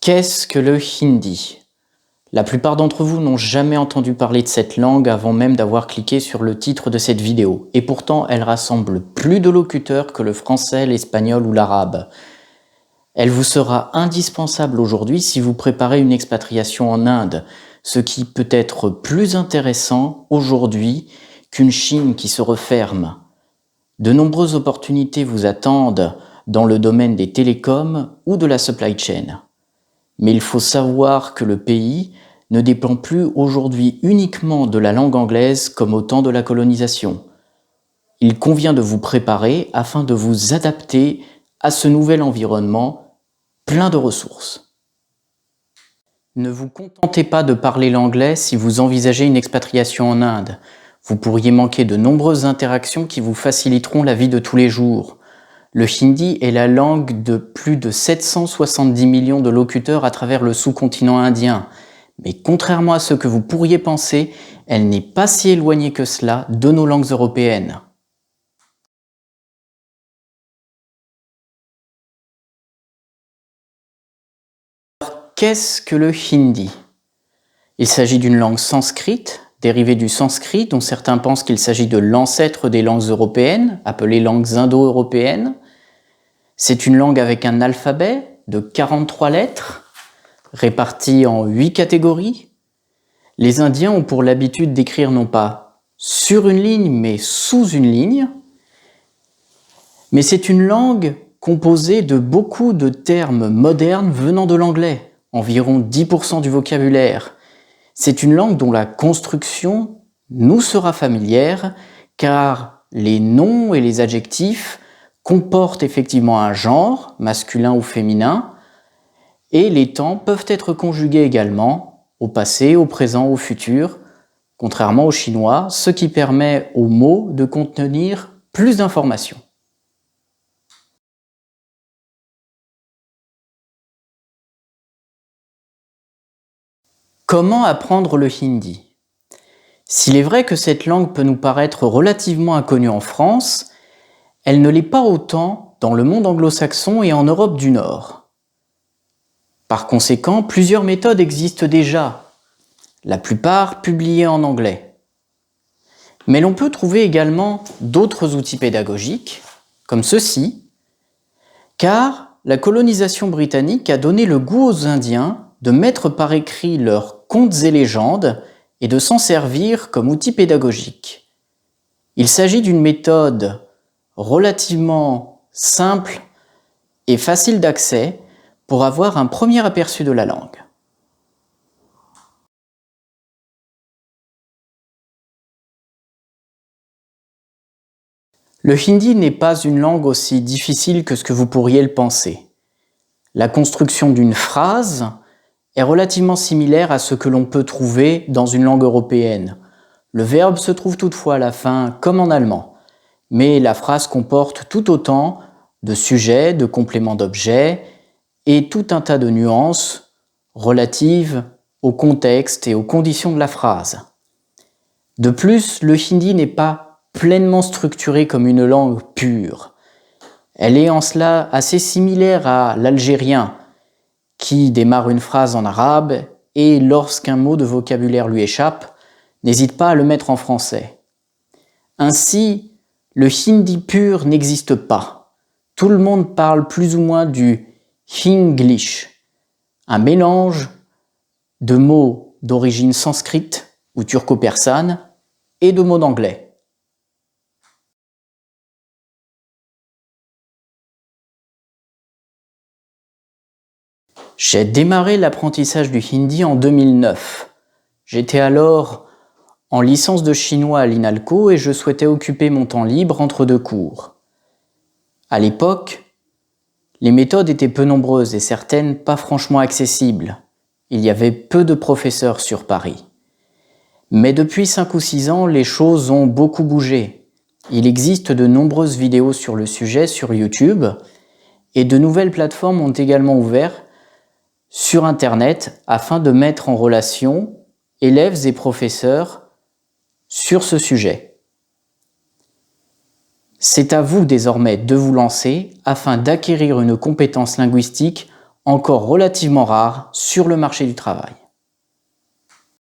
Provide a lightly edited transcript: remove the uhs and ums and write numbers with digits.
Qu'est-ce que le hindi? La plupart d'entre vous n'ont jamais entendu parler de cette langue avant même d'avoir cliqué sur le titre de cette vidéo. Et pourtant, elle rassemble plus de locuteurs que le français, l'espagnol ou l'arabe. Elle vous sera indispensable aujourd'hui si vous préparez une expatriation en Inde, ce qui peut être plus intéressant aujourd'hui qu'une Chine qui se referme. De nombreuses opportunités vous attendent dans le domaine des télécoms ou de la supply chain. Mais il faut savoir que le pays ne dépend plus aujourd'hui uniquement de la langue anglaise comme au temps de la colonisation. Il convient de vous préparer afin de vous adapter à ce nouvel environnement plein de ressources. Ne vous contentez pas de parler l'anglais si vous envisagez une expatriation en Inde. Vous pourriez manquer de nombreuses interactions qui vous faciliteront la vie de tous les jours. Le hindi est la langue de plus de 770 millions de locuteurs à travers le sous-continent indien. Mais contrairement à ce que vous pourriez penser, elle n'est pas si éloignée que cela de nos langues européennes. Alors, qu'est-ce que le hindi? Il s'agit d'une langue sanskrite, dérivée du sanskrit, dont certains pensent qu'il s'agit de l'ancêtre des langues européennes, appelées langues indo-européennes. C'est une langue avec un alphabet de 43 lettres, réparties en 8 catégories. Les Indiens ont pour l'habitude d'écrire non pas sur une ligne, mais sous une ligne. Mais c'est une langue composée de beaucoup de termes modernes venant de l'anglais, environ 10% du vocabulaire. C'est une langue dont la construction nous sera familière, car les noms et les adjectifs comportent effectivement un genre, masculin ou féminin, et les temps peuvent être conjugués également, au passé, au présent, au futur, contrairement au chinois, ce qui permet aux mots de contenir plus d'informations. Comment apprendre le hindi? S'il est vrai que cette langue peut nous paraître relativement inconnue en France, elle ne l'est pas autant dans le monde anglo-saxon et en Europe du Nord. Par conséquent, plusieurs méthodes existent déjà, la plupart publiées en anglais. Mais l'on peut trouver également d'autres outils pédagogiques, comme ceux-ci, car la colonisation britannique a donné le goût aux Indiens de mettre par écrit leurs contes et légendes et de s'en servir comme outil pédagogique. Il s'agit d'une méthode relativement simple et facile d'accès pour avoir un premier aperçu de la langue. Le hindi n'est pas une langue aussi difficile que ce que vous pourriez le penser. La construction d'une phrase est relativement similaire à ce que l'on peut trouver dans une langue européenne. Le verbe se trouve toutefois à la fin, comme en allemand. Mais la phrase comporte tout autant de sujets, de compléments d'objets et tout un tas de nuances relatives au contexte et aux conditions de la phrase. De plus, le hindi n'est pas pleinement structuré comme une langue pure. Elle est en cela assez similaire à l'algérien, qui démarre une phrase en arabe et lorsqu'un mot de vocabulaire lui échappe, n'hésite pas à le mettre en français. Ainsi, le hindi pur n'existe pas. Tout le monde parle plus ou moins du hinglish, un mélange de mots d'origine sanskrite ou turco-persane et de mots d'anglais. J'ai démarré l'apprentissage du hindi en 2009. J'étais alors en licence de chinois à l'INALCO et je souhaitais occuper mon temps libre entre deux cours. À l'époque, les méthodes étaient peu nombreuses et certaines pas franchement accessibles. Il y avait peu de professeurs sur Paris. Mais depuis 5 ou 6 ans, les choses ont beaucoup bougé. Il existe de nombreuses vidéos sur le sujet sur YouTube et de nouvelles plateformes ont également ouvert sur Internet afin de mettre en relation élèves et professeurs sur ce sujet. C'est à vous désormais de vous lancer afin d'acquérir une compétence linguistique encore relativement rare sur le marché du travail.